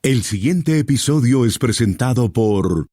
El siguiente episodio es presentado por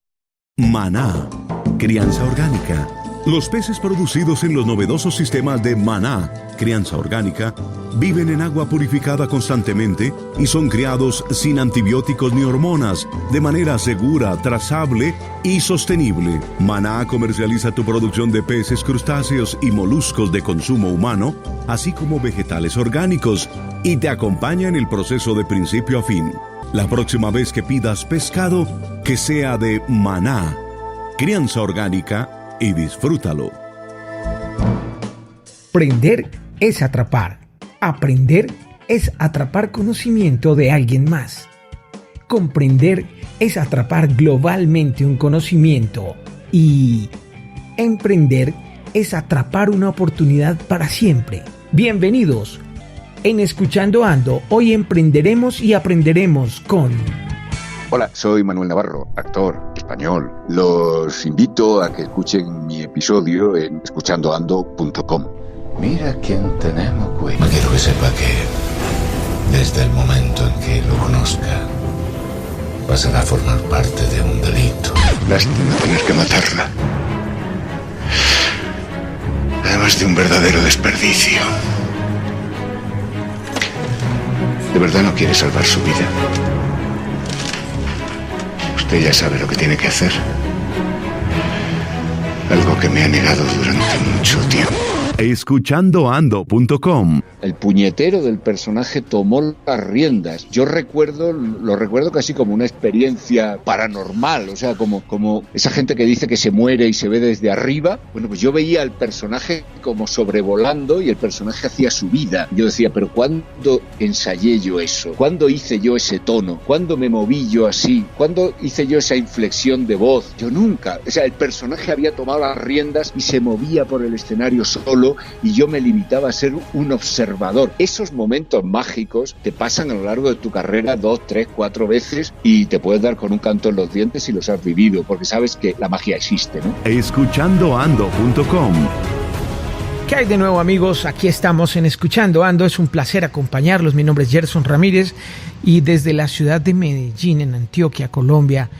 Maná, crianza orgánica. Los peces producidos en los novedosos sistemas de Maná, crianza orgánica, viven en agua purificada constantemente y son criados sin antibióticos ni hormonas, de manera segura, trazable y sostenible. Maná comercializa tu producción de peces, crustáceos y moluscos de consumo humano, así como vegetales orgánicos, y te acompaña en el proceso de principio a fin. La próxima vez que pidas pescado, que sea de Maná, crianza orgánica, y disfrútalo. Aprender es atrapar. Aprender es atrapar conocimiento de alguien más. Comprender es atrapar globalmente un conocimiento. Y emprender es atrapar una oportunidad para siempre. Bienvenidos. En Escuchando Ando, hoy emprenderemos y aprenderemos con... Hola, soy Manuel Navarro, actor español. Los invito a que escuchen mi episodio en escuchandoando.com. Mira quién tenemos, güey. Quiero que sepa que desde el momento en que lo conozca, pasará a formar parte de un delito. Lástima tener que matarla. Además de un verdadero desperdicio. ¿De verdad no quiere salvar su vida? Usted ya sabe lo que tiene que hacer. Algo que me ha negado durante mucho tiempo. Escuchandoando.com. El puñetero del personaje tomó las riendas. Yo lo recuerdo casi como una experiencia paranormal, o sea, como esa gente que dice que se muere y se ve desde arriba. Bueno, pues yo veía al personaje como sobrevolando y el personaje hacía su vida. Yo decía, pero ¿cuándo ensayé yo eso? ¿Cuándo hice yo ese tono? ¿Cuándo me moví yo así? ¿Cuándo hice yo esa inflexión de voz? Yo nunca. O sea, el personaje había tomado las riendas y se movía por el escenario solo, y yo me limitaba a ser un observador. Esos momentos mágicos te pasan a lo largo de tu carrera 2, 3, 4 veces y te puedes dar con un canto en los dientes si los has vivido, porque sabes que la magia existe, ¿no? Escuchandoando.com. ¿Qué hay de nuevo, amigos? Aquí estamos en Escuchando Ando. Es un placer acompañarlos. Mi nombre es Gerson Ramírez y desde la ciudad de Medellín, en Antioquia, Colombia,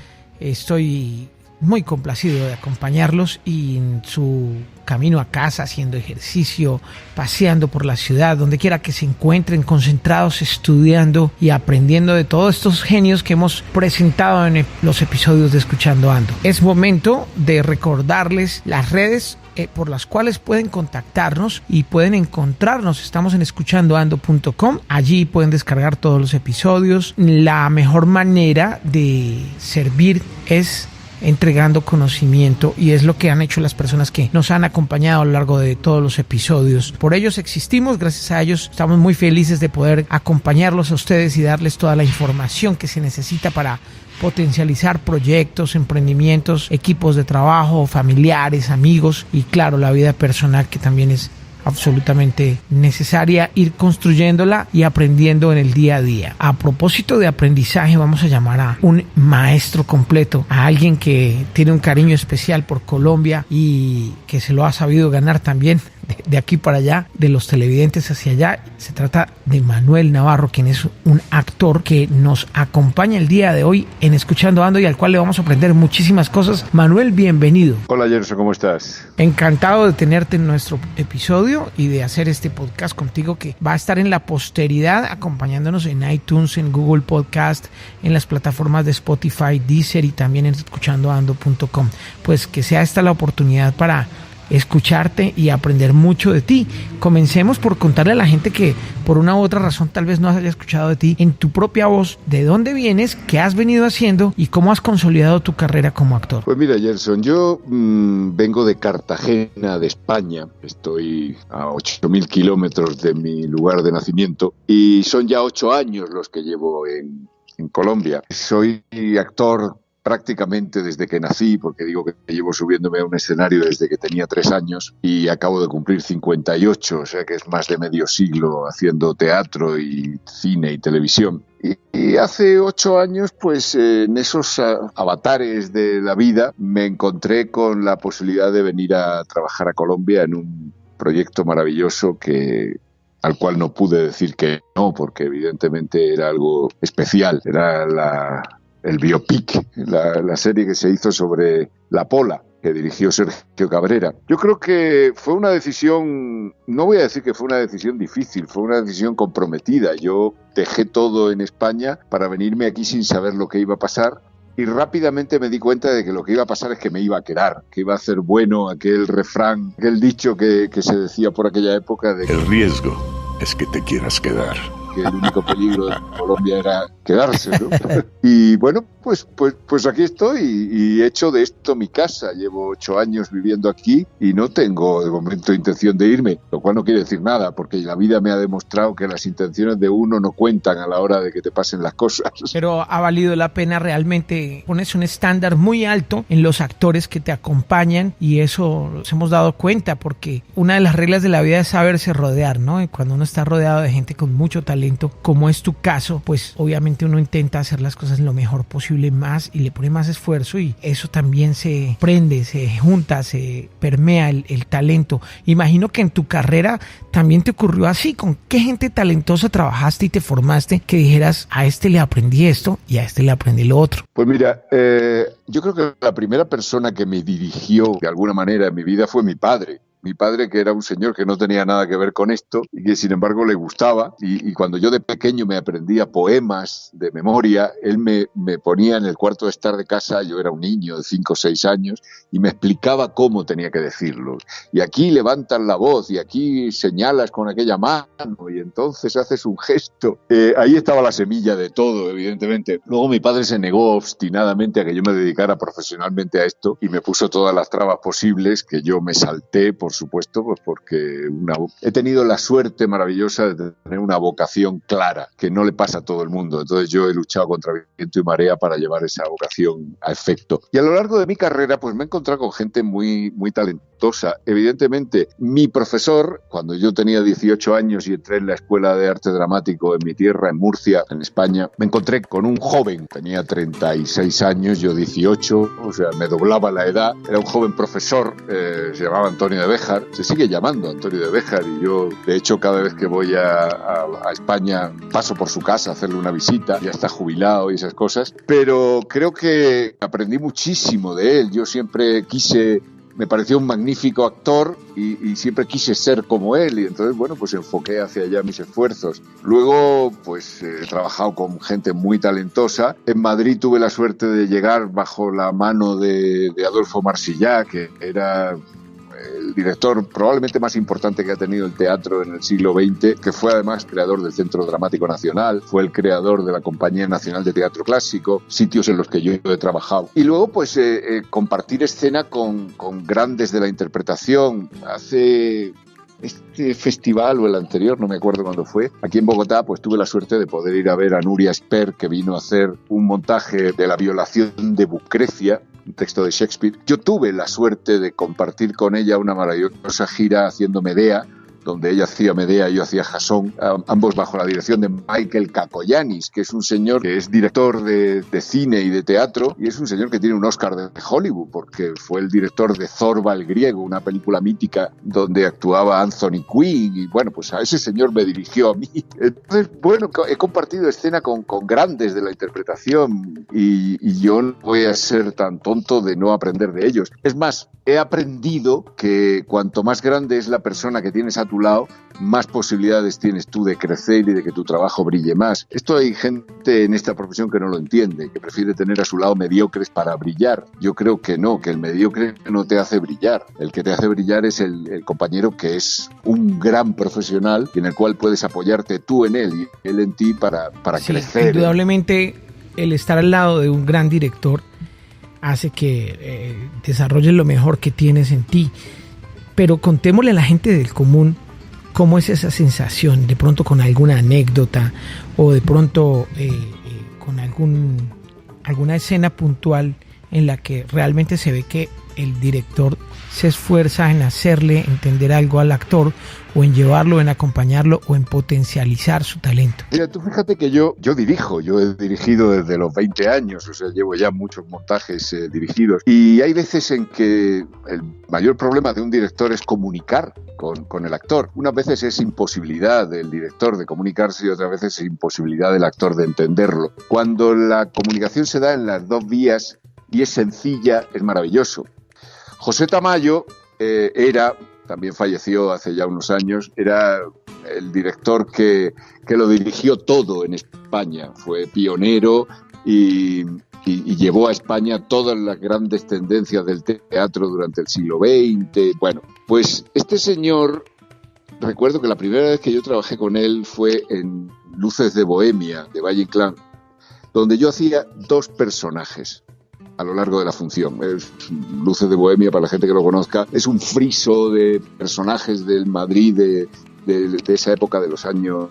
estoy muy complacido de acompañarlos y en su camino a casa, haciendo ejercicio, paseando por la ciudad, donde quiera que se encuentren, concentrados, estudiando y aprendiendo de todos estos genios que hemos presentado en los episodios de Escuchando Ando. Es momento de recordarles las redes por las cuales pueden contactarnos y pueden encontrarnos. Estamos en escuchandoando.com. Allí pueden descargar todos los episodios. La mejor manera de servir es entregando conocimiento, y es lo que han hecho las personas que nos han acompañado a lo largo de todos los episodios. Por ellos existimos, gracias a ellos estamos muy felices de poder acompañarlos a ustedes y darles toda la información que se necesita para potencializar proyectos, emprendimientos, equipos de trabajo, familiares, amigos y claro, la vida personal, que también es absolutamente necesaria ir construyéndola y aprendiendo en el día a día. A propósito de aprendizaje, vamos a llamar a un maestro completo, a alguien que tiene un cariño especial por Colombia y que se lo ha sabido ganar también de aquí para allá, de los televidentes hacia allá. Se trata de Manuel Navarro, quien es un actor que nos acompaña el día de hoy en Escuchando Ando y al cual le vamos a aprender muchísimas cosas. Manuel, bienvenido. Hola, Gerson, ¿cómo estás? Encantado de tenerte en nuestro episodio y de hacer este podcast contigo, que va a estar en la posteridad acompañándonos en iTunes, en Google Podcast, en las plataformas de Spotify, Deezer y también en escuchandoando.com. Pues que sea esta la oportunidad para escucharte y aprender mucho de ti. Comencemos por contarle a la gente que por una u otra razón tal vez no haya escuchado de ti, en tu propia voz, de dónde vienes, qué has venido haciendo y cómo has consolidado tu carrera como actor. Pues mira, Gerson, yo vengo de Cartagena, de España. Estoy a 8.000 kilómetros de mi lugar de nacimiento y son ya 8 años los que llevo en Colombia. Soy actor prácticamente desde que nací, porque digo que llevo subiéndome a un escenario desde que tenía 3 años y acabo de cumplir 58, o sea que es más de medio siglo haciendo teatro y cine y televisión. Y hace 8 años, pues en esos avatares de la vida, me encontré con la posibilidad de venir a trabajar a Colombia en un proyecto maravilloso que al cual no pude decir que no, porque evidentemente era algo especial. Era el biopic, la serie que se hizo sobre La Pola, que dirigió Sergio Cabrera. Yo creo que fue una decisión, no voy a decir que fue una decisión difícil, fue una decisión comprometida. Yo dejé todo en España para venirme aquí sin saber lo que iba a pasar, y rápidamente me di cuenta de que lo que iba a pasar es que me iba a quedar, que iba a hacer bueno aquel refrán, aquel dicho que se decía por aquella época de que El riesgo es que te quieras quedar. el único peligro de Colombia era quedarse, ¿no? Y bueno, pues aquí estoy y he hecho de esto mi casa. Llevo 8 años viviendo aquí y no tengo de momento intención de irme, lo cual no quiere decir nada, porque la vida me ha demostrado que las intenciones de uno no cuentan a la hora de que te pasen las cosas. Pero ha valido la pena realmente. Pones un estándar muy alto en los actores que te acompañan y eso nos hemos dado cuenta, porque una de las reglas de la vida es saberse rodear, ¿no? Y cuando uno está rodeado de gente con mucho talento, como es tu caso, pues obviamente uno intenta hacer las cosas lo mejor posible más y le pone más esfuerzo, y eso también se prende, se junta, se permea el talento. Imagino que en tu carrera también te ocurrió así. ¿Con qué gente talentosa trabajaste y te formaste que dijeras, a este le aprendí esto y a este le aprendí lo otro? Pues mira, yo creo que la primera persona que me dirigió de alguna manera en mi vida fue mi padre. Mi padre, que era un señor que no tenía nada que ver con esto y que sin embargo le gustaba, y cuando yo de pequeño me aprendía poemas de memoria, él me ponía en el cuarto de estar de casa, yo era un niño de 5 o 6 años, y me explicaba cómo tenía que decirlos. Y aquí levantas la voz y aquí señalas con aquella mano y entonces haces un gesto. Ahí estaba la semilla de todo, evidentemente. Luego mi padre se negó obstinadamente a que yo me dedicara profesionalmente a esto y me puso todas las trabas posibles que yo me salté, por supuesto, pues porque he tenido la suerte maravillosa de tener una vocación clara, que no le pasa a todo el mundo. Entonces yo he luchado contra viento y marea para llevar esa vocación a efecto. Y a lo largo de mi carrera, pues me he encontrado con gente muy, muy talentosa. Evidentemente, mi profesor, cuando yo tenía 18 años y entré en la Escuela de Arte Dramático en mi tierra, en Murcia, en España, me encontré con un joven, tenía 36 años, yo 18, o sea, me doblaba la edad. Era un joven profesor, se llamaba Antonio de Béjar, se sigue llamando Antonio de Béjar, y yo, de hecho, cada vez que voy a España paso por su casa a hacerle una visita. Ya está jubilado y esas cosas, pero creo que aprendí muchísimo de él. Yo siempre me pareció un magnífico actor y siempre quise ser como él, y entonces, bueno, pues enfoqué hacia allá mis esfuerzos. Luego, pues he trabajado con gente muy talentosa. En Madrid tuve la suerte de llegar bajo la mano de Adolfo Marsillach, que era el director probablemente más importante que ha tenido el teatro en el siglo XX, que fue además creador del Centro Dramático Nacional, fue el creador de la Compañía Nacional de Teatro Clásico, sitios en los que yo he trabajado. Y luego, pues, compartir escena con grandes de la interpretación. Hace este festival o el anterior, no me acuerdo cuándo fue, aquí en Bogotá, pues tuve la suerte de poder ir a ver a Nuria Esper, que vino a hacer un montaje de la violación de Lucrecia, un texto de Shakespeare. Yo tuve la suerte de compartir con ella una maravillosa gira haciendo Medea, donde ella hacía Medea y yo hacía Jasón, ambos bajo la dirección de Michael Kakoyanis, que es un señor que es director de cine y de teatro, y es un señor que tiene un Oscar de Hollywood, porque fue el director de Zorba el Griego, una película mítica donde actuaba Anthony Quinn, y bueno, pues a ese señor me dirigió a mí. Entonces, bueno, he compartido escena con grandes de la interpretación, y yo no voy a ser tan tonto de no aprender de ellos. Es más, he aprendido que cuanto más grande es la persona que tienes a tu lado, más posibilidades tienes tú de crecer y de que tu trabajo brille más. Esto hay gente en esta profesión que no lo entiende, que prefiere tener a su lado mediocres para brillar. Yo creo que no, que el mediocre no te hace brillar. El que te hace brillar es el compañero que es un gran profesional y en el cual puedes apoyarte tú en él y él en ti para crecer. Indudablemente, el estar al lado de un gran director hace que desarrolles lo mejor que tienes en ti. Pero contémosle a la gente del común cómo es esa sensación, de pronto con alguna anécdota o de pronto con alguna escena puntual en la que realmente se ve que el director se esfuerza en hacerle entender algo al actor, o en llevarlo, en acompañarlo, o en potencializar su talento? Mira, tú fíjate que yo dirijo, yo he dirigido desde los 20 años, o sea, llevo ya muchos montajes dirigidos, y hay veces en que el mayor problema de un director es comunicar con el actor. Unas veces es imposibilidad del director de comunicarse y otras veces es imposibilidad del actor de entenderlo. Cuando la comunicación se da en las dos vías y es sencilla, es maravilloso. José Tamayo también falleció hace ya unos años, era el director que lo dirigió todo en España. Fue pionero y llevó a España todas las grandes tendencias del teatro durante el siglo XX. Bueno, pues este señor, recuerdo que la primera vez que yo trabajé con él fue en Luces de Bohemia, de Valle Inclán, donde yo hacía 2 personajes a lo largo de la función. Luces de Bohemia, para la gente que lo conozca, es un friso de personajes del Madrid de esa época, de los años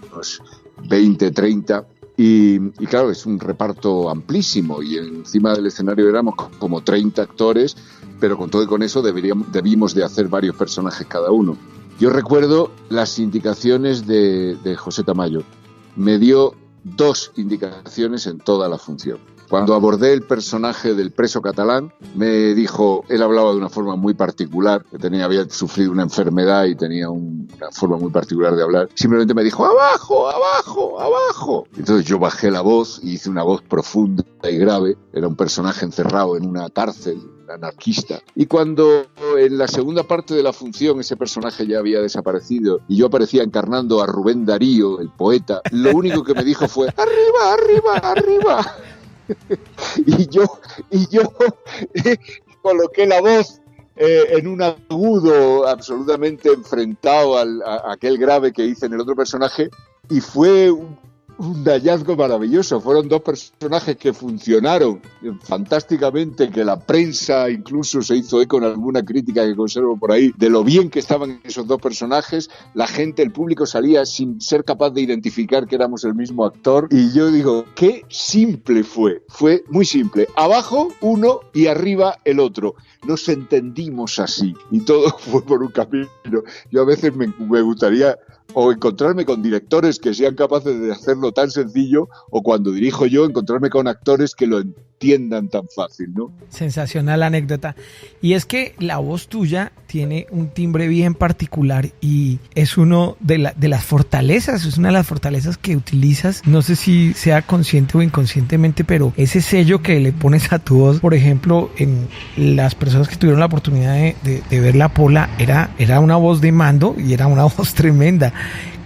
20, 30, y claro, es un reparto amplísimo, y encima del escenario éramos como 30 actores, pero con todo y con eso debimos de hacer varios personajes cada uno. Yo recuerdo las indicaciones de José Tamayo. Me dio 2 indicaciones en toda la función. Cuando abordé el personaje del preso catalán, me dijo, él hablaba de una forma muy particular, que había sufrido una enfermedad y tenía una forma muy particular de hablar. Simplemente me dijo, abajo, abajo, abajo. Entonces yo bajé la voz y hice una voz profunda y grave. Era un personaje encerrado en una cárcel, anarquista. Y cuando en la segunda parte de la función ese personaje ya había desaparecido y yo aparecía encarnando a Rubén Darío, el poeta, lo único que me dijo fue, arriba, arriba, arriba. Y yo coloqué la voz en un agudo absolutamente enfrentado a aquel grave que hice en el otro personaje, y fue un hallazgo maravilloso. Fueron 2 personajes que funcionaron fantásticamente, que la prensa incluso se hizo eco en alguna crítica que conservo por ahí de lo bien que estaban esos 2 personajes. La gente, el público salía sin ser capaz de identificar que éramos el mismo actor, y yo digo, qué simple fue muy simple, abajo uno y arriba el otro. Nos entendimos así y todo fue por un camino. Yo a veces me gustaría o encontrarme con directores que sean capaces de hacerlo tan sencillo, o cuando dirijo yo, encontrarme con actores que lo entiendan tan fácil, ¿no? Sensacional anécdota. Y es que la voz tuya tiene un timbre bien particular y es uno de las fortalezas, es una de las fortalezas que utilizas, no sé si sea consciente o inconscientemente, pero ese sello que le pones a tu voz, por ejemplo, en las personas que tuvieron la oportunidad de ver La Pola, era una voz de mando y era una voz tremenda.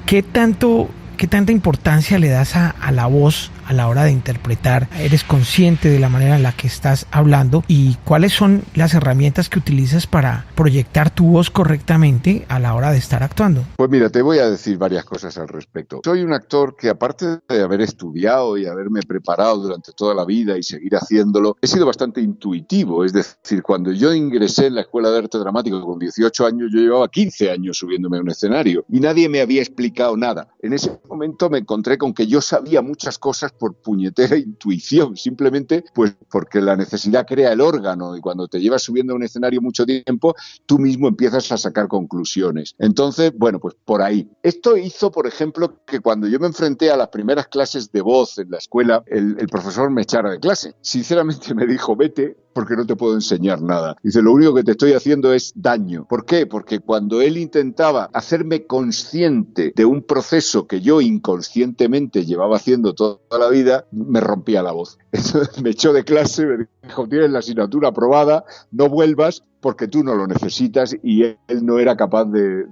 ¿Qué tanta importancia le das a la voz a la hora de interpretar? ¿Eres consciente de la manera en la que estás hablando? ¿Y cuáles son las herramientas que utilizas para proyectar tu voz correctamente a la hora de estar actuando? Pues mira, te voy a decir varias cosas al respecto. Soy un actor que, aparte de haber estudiado y haberme preparado durante toda la vida y seguir haciéndolo, he sido bastante intuitivo. Es decir, cuando yo ingresé en la Escuela de Arte Dramático con 18 años, yo llevaba 15 años subiéndome a un escenario y nadie me había explicado nada. En ese momento me encontré con que yo sabía muchas cosas por puñetera intuición, simplemente pues porque la necesidad crea el órgano, y cuando te llevas subiendo a un escenario mucho tiempo, tú mismo empiezas a sacar conclusiones. Entonces, bueno, pues por ahí. Esto hizo, por ejemplo, que cuando yo me enfrenté a las primeras clases de voz en la escuela, el profesor me echara de clase. Sinceramente me dijo, vete, porque no te puedo enseñar nada. Dice, lo único que te estoy haciendo es daño. ¿Por qué? Porque cuando él intentaba hacerme consciente de un proceso que yo inconscientemente llevaba haciendo toda la vida, me rompía la voz. Entonces me echó de clase, me dijo, tienes la asignatura aprobada, no vuelvas porque tú no lo necesitas, y él no era capaz de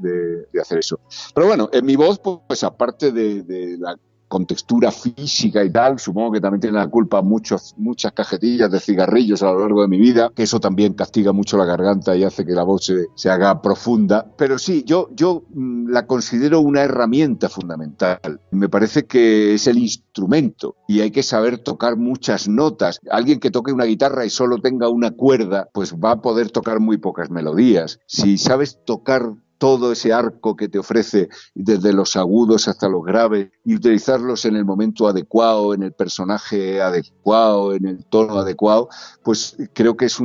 hacer eso. Pero bueno, en mi voz, pues aparte de la contextura física y tal, supongo que también tiene la culpa muchas cajetillas de cigarrillos a lo largo de mi vida, que eso también castiga mucho la garganta y hace que la voz se haga profunda. Pero sí, yo la considero una herramienta fundamental. Me parece que es el instrumento y hay que saber tocar muchas notas. Alguien que toque una guitarra y solo tenga una cuerda, pues va a poder tocar muy pocas melodías. Si sabes tocar todo ese arco que te ofrece, desde los agudos hasta los graves, y utilizarlos en el momento adecuado, en el personaje adecuado, en el tono adecuado, pues creo que es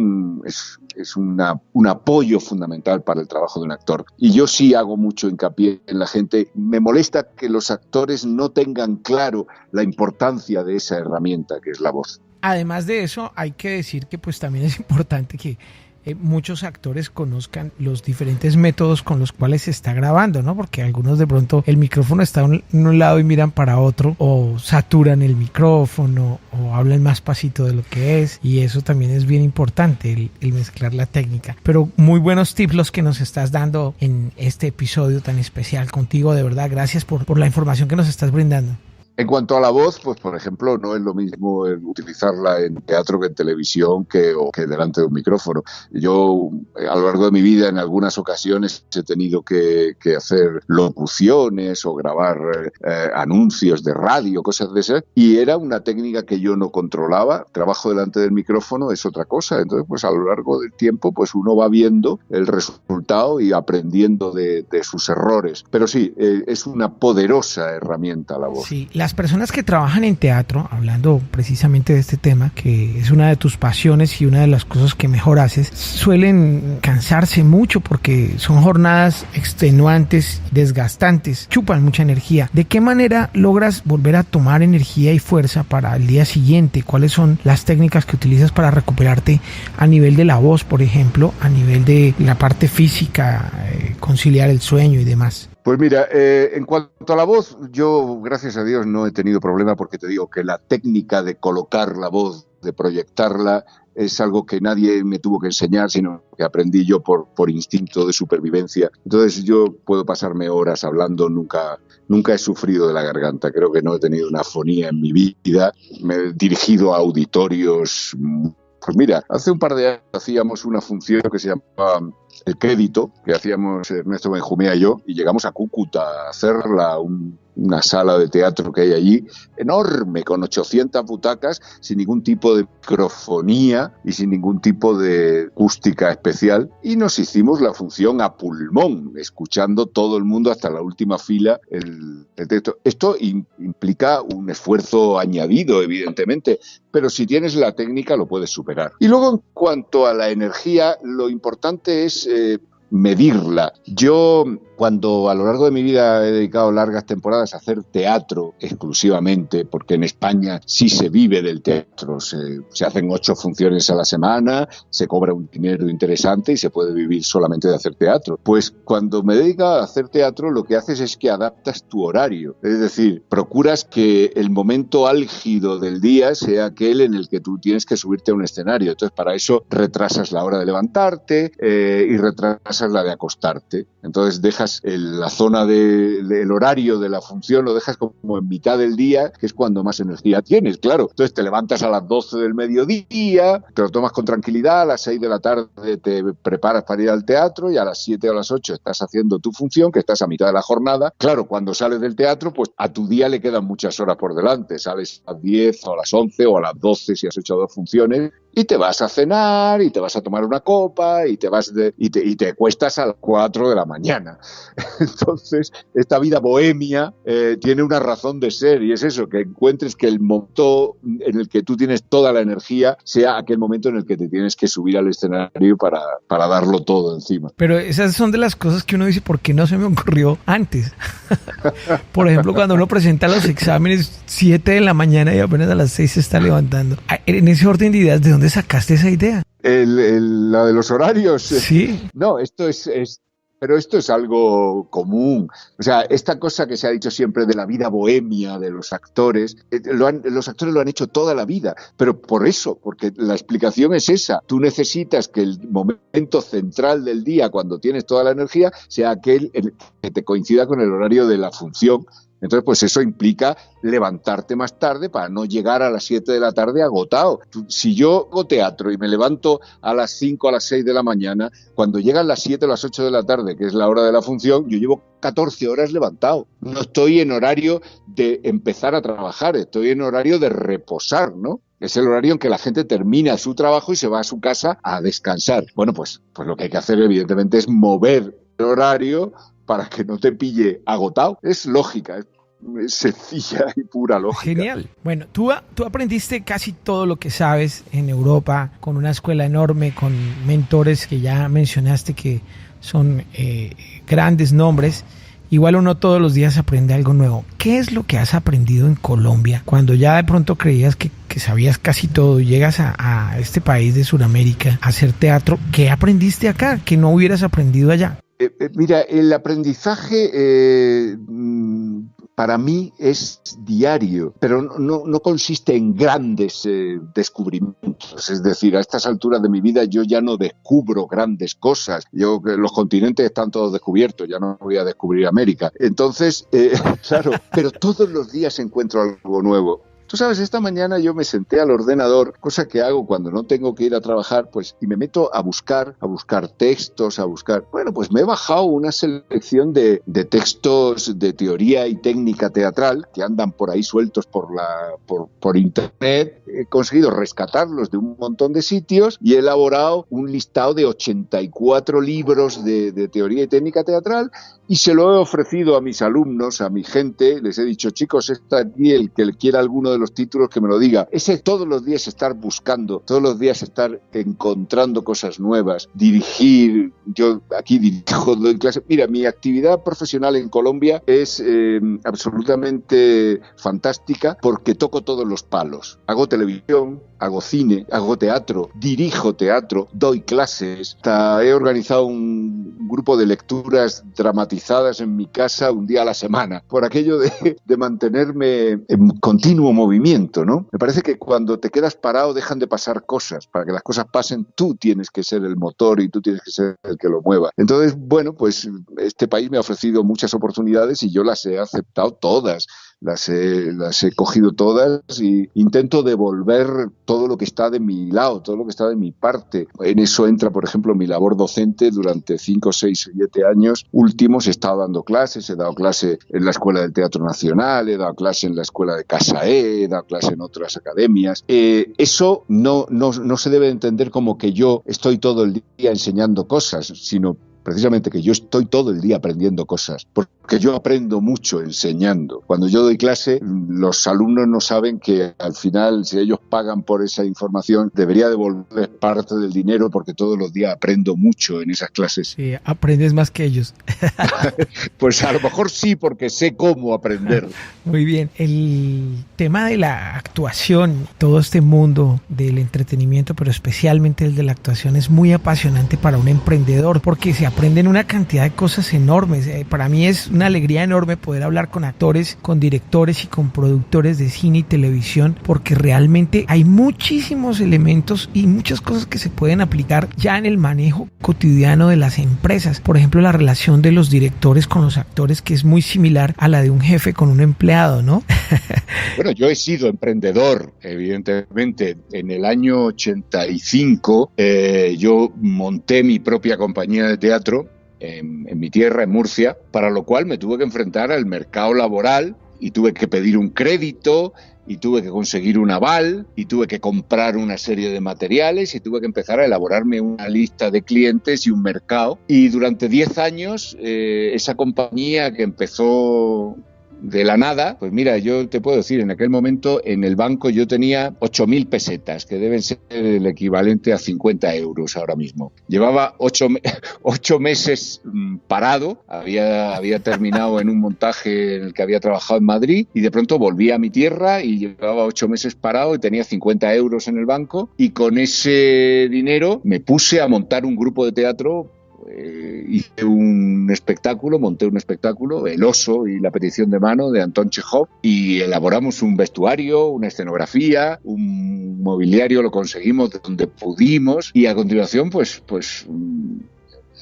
un apoyo fundamental para el trabajo de un actor. Y yo sí hago mucho hincapié en la gente. Me molesta que los actores no tengan claro la importancia de esa herramienta que es la voz. Además de eso, hay que decir que pues también es importante que muchos actores conozcan los diferentes métodos con los cuales se está grabando, ¿no? Porque algunos de pronto el micrófono está en un lado y miran para otro, o saturan el micrófono, o hablan más pasito de lo que es, y eso también es bien importante, el mezclar la técnica. Pero muy buenos tips los que nos estás dando en este episodio tan especial contigo, de verdad, gracias por la información que nos estás brindando. En cuanto a la voz, pues por ejemplo, no es lo mismo utilizarla en teatro que en televisión o que delante de un micrófono. Yo, a lo largo de mi vida, en algunas ocasiones he tenido que hacer locuciones o grabar anuncios de radio, cosas de esas, y era una técnica que yo no controlaba. Trabajo delante del micrófono es otra cosa. Entonces, pues a lo largo del tiempo, pues uno va viendo el resultado y aprendiendo de sus errores. Pero sí, es una poderosa herramienta la voz. Sí, las personas que trabajan en teatro, hablando precisamente de este tema, que es una de tus pasiones y una de las cosas que mejor haces, suelen cansarse mucho porque son jornadas extenuantes, desgastantes, chupan mucha energía. ¿De qué manera logras volver a tomar energía y fuerza para el día siguiente? ¿Cuáles son las técnicas que utilizas para recuperarte a nivel de la voz, por ejemplo, a nivel de la parte física, conciliar el sueño y demás? Pues mira, en cuanto a la voz, yo, gracias a Dios, no he tenido problema porque te digo que la técnica de colocar la voz, de proyectarla, es algo que nadie me tuvo que enseñar, sino que aprendí yo por instinto de supervivencia. Entonces yo puedo pasarme horas hablando, nunca he sufrido de la garganta, creo que no he tenido una afonía en mi vida, me he dirigido a auditorios. Pues mira, hace un par de años hacíamos una función que se llamaba El Crédito, que hacíamos Ernesto Benjumea y yo, y llegamos a Cúcuta a hacerla, una sala de teatro que hay allí, enorme, con 800 butacas, sin ningún tipo de microfonía y sin ningún tipo de acústica especial, y nos hicimos la función a pulmón, escuchando todo el mundo hasta la última fila el texto. Esto implica un esfuerzo añadido, evidentemente, pero si tienes la técnica lo puedes superar. Y luego, en cuanto a la energía, lo importante es medirla. Yo, cuando a lo largo de mi vida he dedicado largas temporadas a hacer teatro exclusivamente, porque en España sí se vive del teatro, se hacen 8 funciones a la semana, se cobra un dinero interesante y se puede vivir solamente de hacer teatro. Pues cuando me dedico a hacer teatro, lo que haces es que adaptas tu horario. Es decir, procuras que el momento álgido del día sea aquel en el que tú tienes que subirte a un escenario. Entonces, para eso retrasas la hora de levantarte y retrasas la de acostarte. Entonces dejas la zona del horario de la función, lo dejas como en mitad del día, que es cuando más energía tienes, claro. Entonces te levantas a las 12 del mediodía, te lo tomas con tranquilidad, a las 6 de la tarde te preparas para ir al teatro y a las 7 o a las 8 estás haciendo tu función, que estás a mitad de la jornada. Claro, cuando sales del teatro, pues a tu día le quedan muchas horas por delante. Sales a las 10 o a las 11 o a las 12 si has hecho 2 funciones, y te vas a cenar y te vas a tomar una copa y te acuestas a las 4 de la mañana. Entonces, esta vida bohemia tiene una razón de ser, y es eso, que encuentres que el momento en el que tú tienes toda la energía sea aquel momento en el que te tienes que subir al escenario para darlo todo encima. Pero esas son de las cosas que uno dice, ¿por qué no se me ocurrió antes? Por ejemplo, cuando uno presenta los exámenes 7 de la mañana y apenas a las 6 se está levantando. En ese orden de ideas, ¿de dónde sacaste esa idea? La de los horarios. Sí. No, pero esto es algo común. O sea, esta cosa que se ha dicho siempre de la vida bohemia de los actores, los actores lo han hecho toda la vida, pero por eso, porque la explicación es esa. Tú necesitas que el momento central del día, cuando tienes toda la energía, sea aquel que te coincida con el horario de la función. Entonces, pues eso implica levantarte más tarde para no llegar a las 7 de la tarde agotado. Si yo hago teatro y me levanto a las 5 a las 6 de la mañana, cuando llegan las 7 o las 8 de la tarde, que es la hora de la función, yo llevo 14 horas levantado. No estoy en horario de empezar a trabajar, estoy en horario de reposar, ¿no? Es el horario en que la gente termina su trabajo y se va a su casa a descansar. Bueno, pues lo que hay que hacer, evidentemente, es mover el horario para que no te pille agotado. Es lógica. sencilla y pura lógica. Genial. Bueno, tú aprendiste casi todo lo que sabes en Europa, con una escuela enorme, con mentores que ya mencionaste que son grandes nombres. Igual uno todos los días aprende algo nuevo. ¿Qué es lo que has aprendido en Colombia? Cuando ya de pronto creías que sabías casi todo y llegas a este país de Sudamérica a hacer teatro, ¿qué aprendiste acá que no hubieras aprendido allá? Mira, el aprendizaje para mí es diario, pero no consiste en grandes descubrimientos. Es decir, a estas alturas de mi vida yo ya no descubro grandes cosas. Los continentes están todos descubiertos, ya no voy a descubrir América. Entonces, claro, pero todos los días encuentro algo nuevo. Tú sabes, esta mañana yo me senté al ordenador, cosa que hago cuando no tengo que ir a trabajar, pues, y me meto a buscar textos, Bueno, pues me he bajado una selección de textos de teoría y técnica teatral que andan por ahí sueltos por internet. He conseguido rescatarlos de un montón de sitios y he elaborado un listado de 84 libros de teoría y técnica teatral y se lo he ofrecido a mis alumnos, a mi gente. Les he dicho, chicos, está aquí el que quiera alguno de los títulos que me lo diga. Ese todos los días estar buscando, todos los días estar encontrando cosas nuevas, dirigir. Yo aquí dirijo, doy clase. Mira, mi actividad profesional en Colombia es absolutamente fantástica porque toco todos los palos. Hago televisión, hago cine, hago teatro, dirijo teatro, doy clases. Hasta he organizado un grupo de lecturas dramatizadas en mi casa un día a la semana, por aquello de mantenerme en continuo movimiento, ¿no? Me parece que cuando te quedas parado dejan de pasar cosas. Para que las cosas pasen, tú tienes que ser el motor y tú tienes que ser el que lo mueva. Entonces, bueno, pues este país me ha ofrecido muchas oportunidades y yo las he aceptado todas. Las he cogido todas y intento devolver todo lo que está de mi lado, todo lo que está de mi parte. En eso entra, por ejemplo, mi labor docente. Durante 5, 6, 7 años últimos he estado dando clases. He dado clase en la Escuela del Teatro Nacional, he dado clase en la Escuela de Casaé, he dado clase en otras academias. Eso no se debe entender como que yo estoy todo el día enseñando cosas, sino precisamente que yo estoy todo el día aprendiendo cosas, porque yo aprendo mucho enseñando. Cuando yo doy clase, los alumnos no saben que al final, si ellos pagan por esa información, debería devolverles parte del dinero porque todos los días aprendo mucho en esas clases. Sí, aprendes más que ellos. Pues a lo mejor sí, porque sé cómo aprender. Muy bien. El tema de la actuación, todo este mundo del entretenimiento, pero especialmente el de la actuación, es muy apasionante para un emprendedor porque se aprenden una cantidad de cosas enormes. Para mí es una alegría enorme poder hablar con actores, con directores y con productores de cine y televisión, porque realmente hay muchísimos elementos y muchas cosas que se pueden aplicar ya en el manejo cotidiano de las empresas. Por ejemplo, la relación de los directores con los actores, que es muy similar a la de un jefe con un empleado, ¿no? Bueno, yo he sido emprendedor, evidentemente. En el año 85 yo monté mi propia compañía de teatro en mi tierra, en Murcia, para lo cual me tuve que enfrentar al mercado laboral y tuve que pedir un crédito y tuve que conseguir un aval y tuve que comprar una serie de materiales y tuve que empezar a elaborarme una lista de clientes y un mercado. Y durante 10 años esa compañía que empezó de la nada, pues mira, yo te puedo decir, en aquel momento en el banco yo tenía 8.000 pesetas, que deben ser el equivalente a 50 euros ahora mismo. Llevaba 8 meses parado, había terminado en un montaje en el que había trabajado en Madrid y de pronto volví a mi tierra y llevaba 8 meses parado y tenía 50 euros en el banco y con ese dinero me puse a montar un grupo de teatro. Monté un espectáculo, El oso y la petición de mano de Anton Chejov, y elaboramos un vestuario, una escenografía, un mobiliario, lo conseguimos de donde pudimos y a continuación pues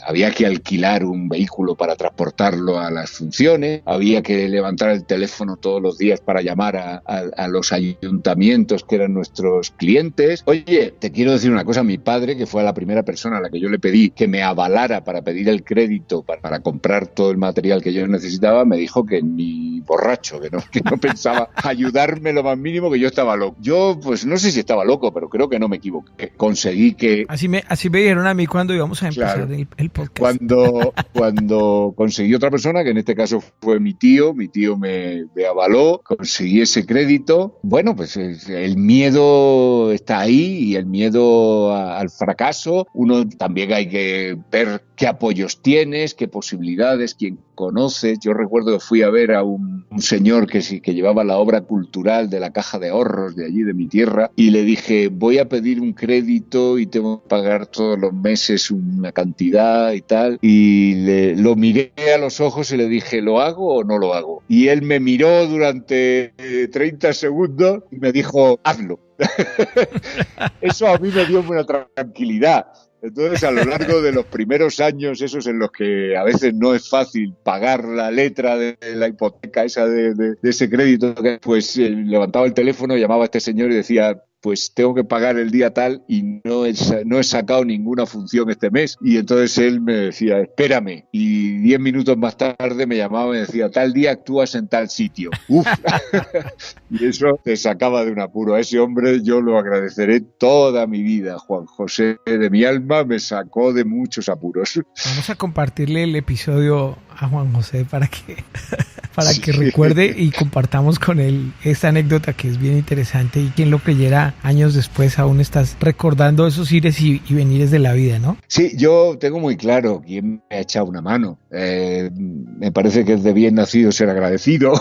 había que alquilar un vehículo para transportarlo a las funciones, había que levantar el teléfono todos los días para llamar a los ayuntamientos que eran nuestros clientes. Oye, te quiero decir una cosa, mi padre, que fue la primera persona a la que yo le pedí que me avalara para pedir el crédito para comprar todo el material que yo necesitaba, me dijo que ni borracho, que no pensaba ayudarme lo más mínimo, que yo estaba loco. Yo, pues no sé si estaba loco, pero creo que no me equivoqué. Conseguí que... Así me dijeron a mí cuando íbamos a empezar el podcast. Cuando conseguí otra persona, que en este caso fue mi tío me avaló, conseguí ese crédito. Bueno, pues el miedo está ahí y el miedo al fracaso. Uno también hay que ver qué apoyos tienes, qué posibilidades, quién conoces. Yo recuerdo que fui a ver a un señor que llevaba la obra cultural de la Caja de Ahorros de allí, de mi tierra, y le dije, voy a pedir un crédito y tengo que pagar todos los meses una cantidad y tal. Y lo miré a los ojos y le dije, ¿lo hago o no lo hago? Y él me miró durante 30 segundos y me dijo, hazlo. Eso a mí me dio una tranquilidad. Entonces, a lo largo de los primeros años, esos en los que a veces no es fácil pagar la letra de la hipoteca esa de ese crédito, pues levantaba el teléfono, llamaba a este señor y decía, pues tengo que pagar el día tal y no he sacado ninguna función este mes. Y entonces él me decía, espérame. Y 10 minutos más tarde me llamaba y me decía, tal día actúas en tal sitio. ¡Uf! Y eso te sacaba de un apuro. A ese hombre yo lo agradeceré toda mi vida. Juan José de mi alma me sacó de muchos apuros. Vamos a compartirle el episodio a Juan José para que recuerde y compartamos con él esta anécdota que es bien interesante, y quien lo creyera, años después aún estás recordando esos ires y venires de la vida, ¿no? Sí, yo tengo muy claro quién me ha echado una mano. Me parece que es de bien nacido ser agradecido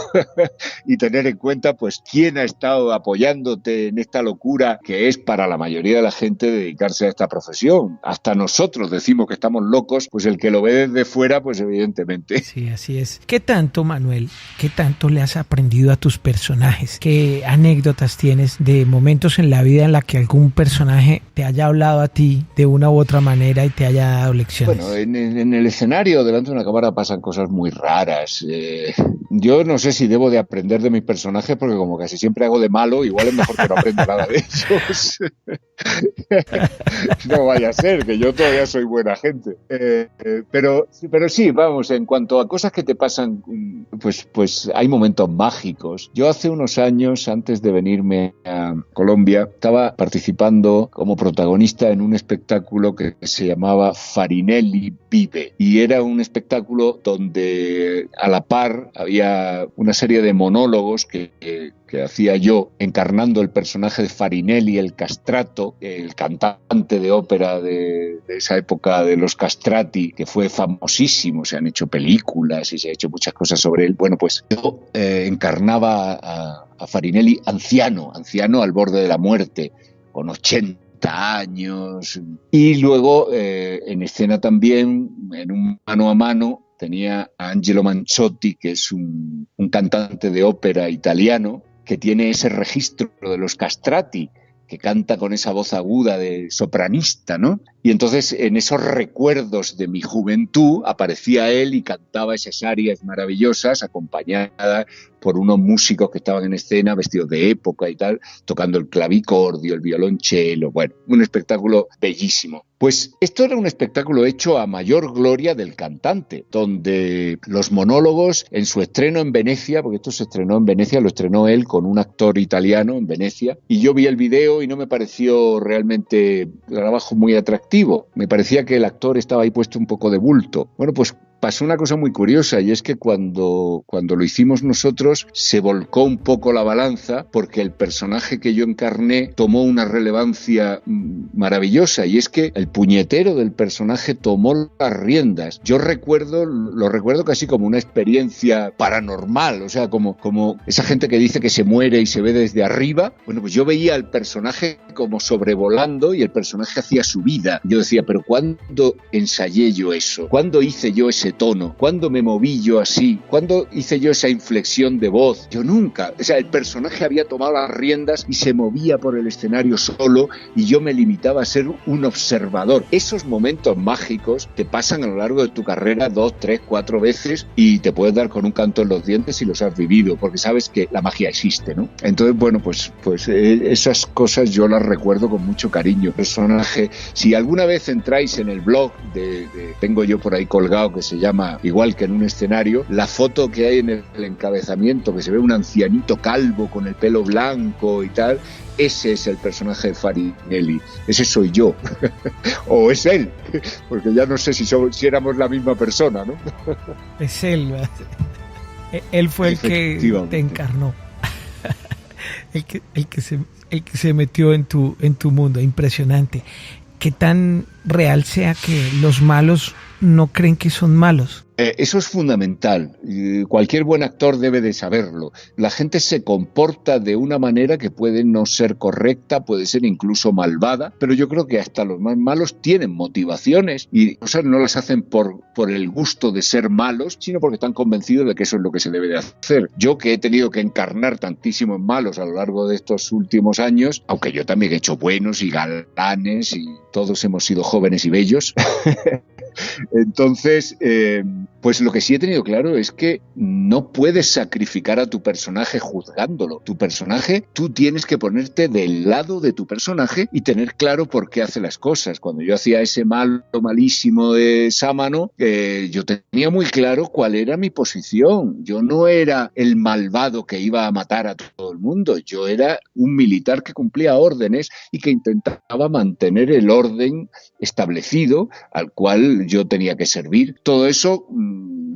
y tener en cuenta pues quién ha estado apoyándote en esta locura que es para la mayoría de la gente dedicarse a esta profesión. Hasta nosotros decimos que estamos locos, pues el que lo ve desde fuera, pues evidentemente. Sí, así es. ¿Qué tanto, Manuel, qué tanto le has aprendido a tus personajes? ¿Qué anécdotas tienes de momentos en la vida en la que algún personaje te haya hablado a ti de una u otra manera y te haya dado lecciones? Bueno, en el escenario, delante de una cámara, pasan cosas muy raras. Yo no sé si debo de aprender de mis personajes, porque como casi siempre hago de malo, igual es mejor que no aprenda nada de ellos. No vaya a ser, que yo todavía soy buena gente. Pero sí, vamos, en cuanto a cosas que te pasan, pues hay momentos mágicos. Yo hace unos años, antes de venirme a Colombia, estaba participando como protagonista en un espectáculo que se llamaba Farinelli Vive, y era un espectáculo donde a la par había una serie de monólogos que hacía yo, encarnando el personaje de Farinelli, el castrato, el cantante de ópera de esa época de los castrati, que fue famosísimo, se han hecho películas y se han hecho muchas cosas sobre él. Bueno, pues yo encarnaba a Farinelli anciano al borde de la muerte, con 80 años, y luego en escena también, en un mano a mano, tenía a Angelo Manzotti, que es un cantante de ópera italiano, que tiene ese registro de los castrati, que canta con esa voz aguda de sopranista, ¿no? Y entonces en esos recuerdos de mi juventud aparecía él y cantaba esas arias maravillosas, acompañadas por unos músicos que estaban en escena vestidos de época y tal, tocando el clavicordio, el violonchelo. Bueno, un espectáculo bellísimo. Pues esto era un espectáculo hecho a mayor gloria del cantante, donde los monólogos en su estreno en Venecia, porque esto se estrenó en Venecia, lo estrenó él con un actor italiano en Venecia, y yo vi el video y no me pareció realmente el trabajo muy atractivo. Me parecía que el actor estaba ahí puesto un poco de bulto. Bueno, pues pasó una cosa muy curiosa, y es que cuando lo hicimos nosotros se volcó un poco la balanza, porque el personaje que yo encarné tomó una relevancia maravillosa, y es que el puñetero del personaje tomó las riendas. Yo lo recuerdo casi como una experiencia paranormal, o sea, como esa gente que dice que se muere y se ve desde arriba. Bueno, pues yo veía al personaje como sobrevolando y el personaje hacía su vida. Yo decía, pero ¿cuándo ensayé yo eso? ¿Cuándo hice yo ese tono? ¿Cuándo me moví yo así? ¿Cuándo hice yo esa inflexión de voz? Yo nunca. O sea, el personaje había tomado las riendas y se movía por el escenario solo, y yo me limitaba a ser un observador. Esos momentos mágicos te pasan a lo largo de tu carrera 2, 3, 4 veces, y te puedes dar con un canto en los dientes si los has vivido, porque sabes que la magia existe, ¿no? Entonces, bueno, pues esas cosas yo las recuerdo con mucho cariño. Personaje, si alguna vez entráis en el blog tengo yo por ahí colgado, que se llama Igual que en un escenario, la foto que hay en el encabezamiento, que se ve un ancianito calvo con el pelo blanco y tal, ese es el personaje de Farinelli, ese soy yo, o es él, porque ya no sé si éramos la misma persona, ¿no? Es él, él fue el que te encarnó, el que se metió en tu mundo, impresionante. ¿Qué tan real sea que los malos no creen que son malos? Eso es fundamental. Cualquier buen actor debe de saberlo. La gente se comporta de una manera que puede no ser correcta, puede ser incluso malvada, pero yo creo que hasta los más malos tienen motivaciones y cosas no las hacen por el gusto de ser malos, sino porque están convencidos de que eso es lo que se debe de hacer. Yo, que he tenido que encarnar tantísimos malos a lo largo de estos últimos años, aunque yo también he hecho buenos y galanes y todos hemos sido jóvenes y bellos, entonces, pues lo que sí he tenido claro es que no puedes sacrificar a tu personaje juzgándolo. Tu personaje, tú tienes que ponerte del lado de tu personaje y tener claro por qué hace las cosas. Cuando yo hacía ese malo malísimo de Sámano, yo tenía muy claro cuál era mi posición. Yo no era el malvado que iba a matar a todo el mundo. Yo era un militar que cumplía órdenes y que intentaba mantener el orden establecido al cual yo tenía que servir. Todo eso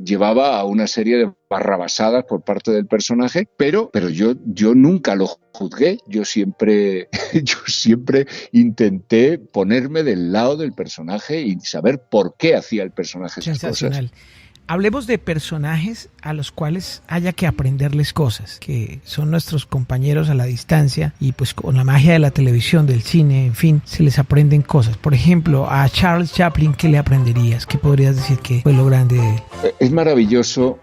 llevaba a una serie de barrabasadas por parte del personaje, pero yo nunca lo juzgué. Yo siempre intenté ponerme del lado del personaje y saber por qué hacía el personaje esas sensacional. cosas. Hablemos de personajes a los cuales haya que aprenderles cosas, que son nuestros compañeros a la distancia y pues con la magia de la televisión, del cine, en fin, se les aprenden cosas. Por ejemplo, a Charles Chaplin, ¿qué le aprenderías? ¿Qué podrías decir que fue lo grande de él? Es maravilloso.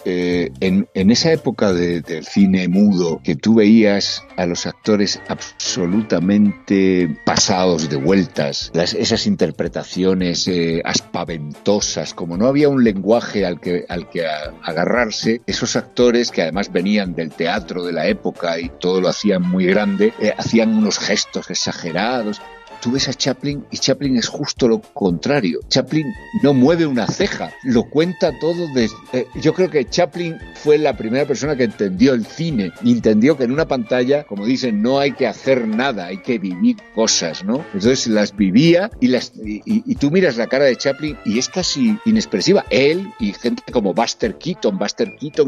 En esa época del cine mudo, que tú veías a los actores absolutamente pasados de vueltas, esas interpretaciones aspaventosas, como no había un lenguaje al que agarrarse, esos actores que además venían del teatro de la época y todo lo hacían muy grande, hacían unos gestos exagerados. Tú ves a Chaplin y Chaplin es justo lo contrario. Chaplin no mueve una ceja, lo cuenta todo yo creo que Chaplin fue la primera persona que entendió el cine, entendió que en una pantalla, como dicen, no hay que hacer nada, hay que vivir cosas, ¿no? Entonces las vivía y tú miras la cara de Chaplin y es casi inexpresiva. Él y gente como Buster Keaton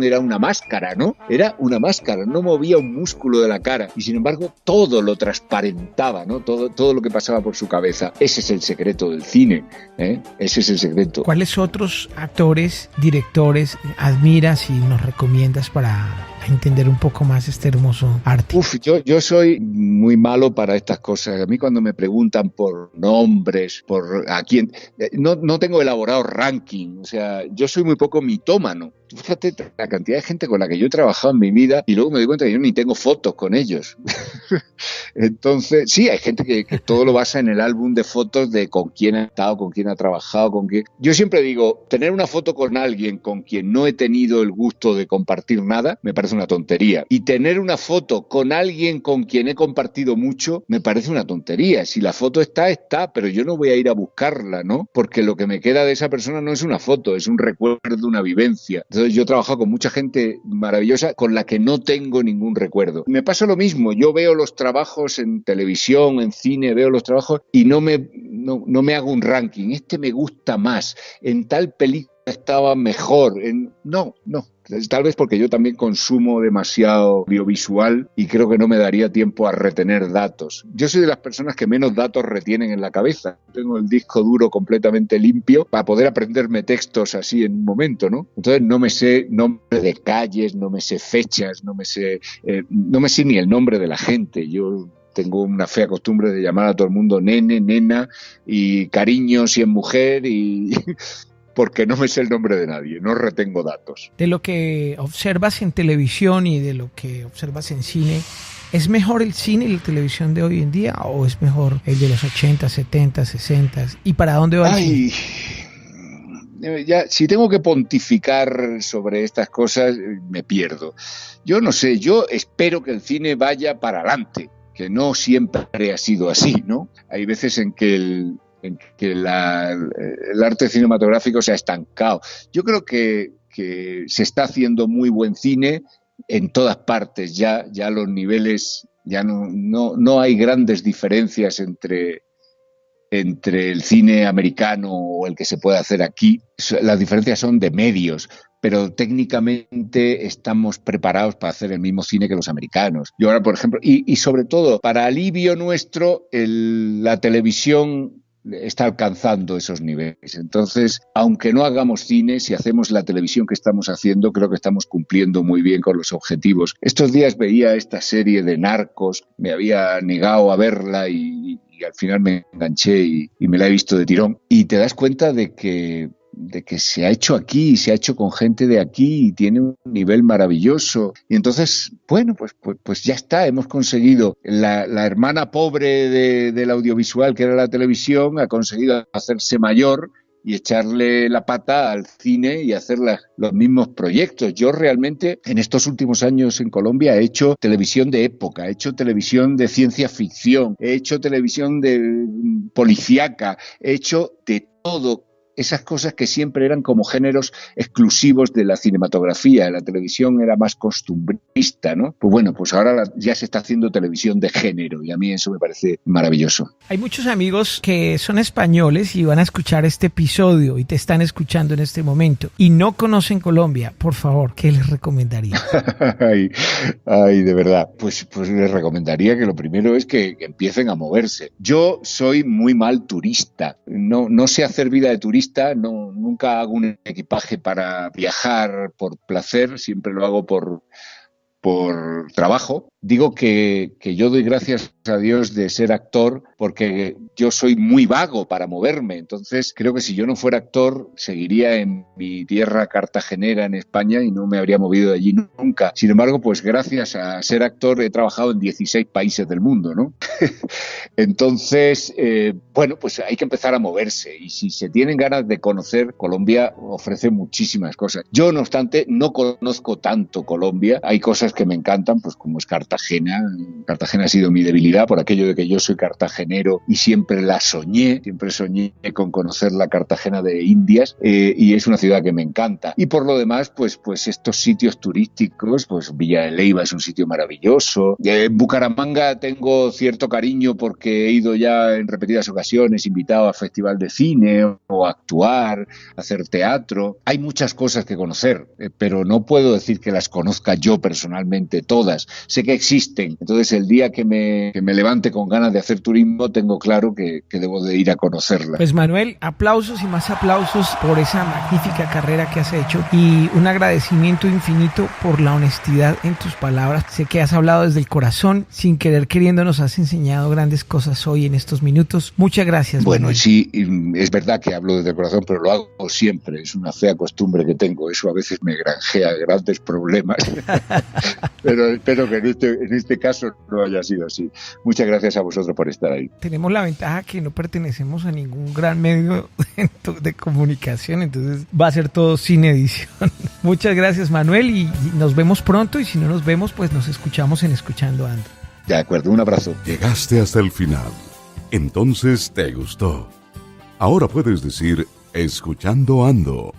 era una máscara, ¿no? Era una máscara, no movía un músculo de la cara y sin embargo todo lo transparentaba, ¿no? Todo lo que pasaba por su cabeza. Ese es el secreto del cine, ¿eh? Ese es el secreto. ¿Cuáles otros actores, directores admiras y nos recomiendas para entender un poco más este hermoso arte? Yo soy muy malo para estas cosas. A mí cuando me preguntan por nombres, por a quién, no tengo elaborado ranking. O sea, yo soy muy poco mitómano. Fíjate la cantidad de gente con la que yo he trabajado en mi vida y luego me doy cuenta que yo ni tengo fotos con ellos. Entonces, sí, hay gente que todo lo basa en el álbum de fotos de con quién ha estado, con quién ha trabajado, con quién. Yo siempre digo, tener una foto con alguien con quien no he tenido el gusto de compartir nada, me parece una tontería. Y tener una foto con alguien con quien he compartido mucho, me parece una tontería. Si la foto está, pero yo no voy a ir a buscarla, ¿no? Porque lo que me queda de esa persona no es una foto, es un recuerdo, una vivencia. Entonces yo he trabajado con mucha gente maravillosa con la que no tengo ningún recuerdo. Me pasa lo mismo, yo veo los trabajos en televisión, en cine, veo los trabajos y no me hago un ranking. Este me gusta más, en tal película estaba mejor. No. Tal vez porque yo también consumo demasiado audiovisual y creo que no me daría tiempo a retener datos. Yo soy de las personas que menos datos retienen en la cabeza. Tengo el disco duro completamente limpio para poder aprenderme textos así en un momento, ¿no? Entonces no me sé nombres de calles, no me sé fechas, no me sé ni el nombre de la gente. Yo tengo una fea costumbre de llamar a todo el mundo nene, nena y cariño si es mujer y porque no me sé el nombre de nadie, no retengo datos. De lo que observas en televisión y de lo que observas en cine, ¿es mejor el cine y la televisión de hoy en día o es mejor el de los 80, 70, 60? ¿Y para dónde va el cine? Ya, si tengo que pontificar sobre estas cosas, me pierdo. Yo no sé, yo espero que el cine vaya para adelante, que no siempre ha sido así, ¿no? Hay veces en que el arte cinematográfico se ha estancado. Yo creo que se está haciendo muy buen cine en todas partes, ya los niveles Ya no hay grandes diferencias entre el cine americano o el que se puede hacer aquí. Las diferencias son de medios, pero técnicamente estamos preparados para hacer el mismo cine que los americanos. Yo ahora, por ejemplo, y sobre todo, para alivio nuestro, la televisión está alcanzando esos niveles. Entonces, aunque no hagamos cine, si hacemos la televisión que estamos haciendo, creo que estamos cumpliendo muy bien con los objetivos. Estos días veía esta serie de Narcos, me había negado a verla y al final me enganché y me la he visto de tirón. Y te das cuenta de que se ha hecho aquí, se ha hecho con gente de aquí y tiene un nivel maravilloso. Y entonces, bueno, pues ya está, hemos conseguido. La hermana pobre del audiovisual, que era la televisión, ha conseguido hacerse mayor y echarle la pata al cine y hacer los mismos proyectos. Yo realmente en estos últimos años en Colombia he hecho televisión de época, he hecho televisión de ciencia ficción, he hecho televisión de policíaca, he hecho de todo. Esas cosas que siempre eran como géneros exclusivos de la cinematografía. La televisión era más costumbrista, ¿no? Pues bueno, pues ahora ya se está haciendo televisión de género y a mí eso me parece maravilloso. Hay muchos amigos que son españoles y van a escuchar este episodio y te están escuchando en este momento y no conocen Colombia. Por favor, ¿qué les recomendaría? Ay, de verdad. Pues les recomendaría que lo primero es que empiecen a moverse. Yo soy muy mal turista. No sé hacer vida de turista. Nunca hago un equipaje para viajar por placer, siempre lo hago por trabajo. Digo que yo doy gracias a Dios de ser actor porque yo soy muy vago para moverme. Entonces creo que si yo no fuera actor seguiría en mi tierra cartagenera en España y no me habría movido de allí nunca. Sin embargo, pues gracias a ser actor he trabajado en 16 países del mundo, ¿no? Entonces, bueno, pues hay que empezar a moverse y si se tienen ganas de conocer, Colombia ofrece muchísimas cosas. Yo, no obstante, no conozco tanto Colombia. Hay cosas que me encantan, pues como es Cartagena. Cartagena ha sido mi debilidad por aquello de que yo soy cartagenero y siempre soñé con conocer la Cartagena de Indias y es una ciudad que me encanta. Y por lo demás, pues estos sitios turísticos, pues Villa de Leyva es un sitio maravilloso. En Bucaramanga tengo cierto cariño porque he ido ya en repetidas ocasiones, invitado al Festival de Cine o a actuar, a hacer teatro. Hay muchas cosas que conocer, pero no puedo decir que las conozca yo personalmente todas. Sé que existen. Entonces, el día que me levante con ganas de hacer turismo, tengo claro que debo de ir a conocerla. Pues Manuel, aplausos y más aplausos por esa magnífica carrera que has hecho y un agradecimiento infinito por la honestidad en tus palabras. Sé que has hablado desde el corazón, sin querer queriendo nos has enseñado grandes cosas hoy en estos minutos. Muchas gracias, Bueno, Manuel. Sí, es verdad que hablo desde el corazón, pero lo hago siempre. Es una fea costumbre que tengo. Eso a veces me granjea grandes problemas. Pero espero que en este caso no haya sido así. Muchas gracias a vosotros por estar ahí. Tenemos la ventaja que no pertenecemos a ningún gran medio de comunicación, entonces va a ser todo sin edición. Muchas gracias, Manuel, y nos vemos pronto, y si no nos vemos, pues nos escuchamos en Escuchando Ando. De acuerdo, un abrazo. Llegaste hasta el final. Entonces te gustó. Ahora puedes decir Escuchando Ando.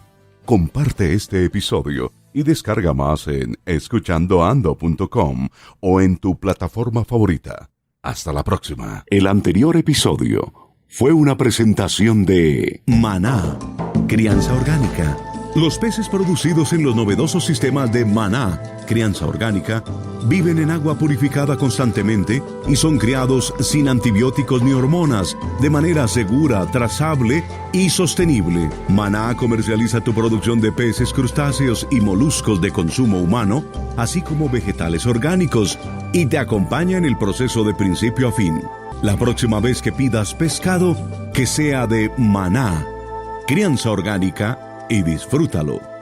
Comparte este episodio y descarga más en escuchandoando.com o en tu plataforma favorita. Hasta la próxima. El anterior episodio fue una presentación de Maná, crianza orgánica. Los peces producidos en los novedosos sistemas de Maná, crianza orgánica, viven en agua purificada constantemente y son criados sin antibióticos ni hormonas, de manera segura, trazable y sostenible. Maná comercializa tu producción de peces, crustáceos y moluscos de consumo humano, así como vegetales orgánicos, y te acompaña en el proceso de principio a fin. La próxima vez que pidas pescado, que sea de Maná, crianza orgánica, y disfrútalo.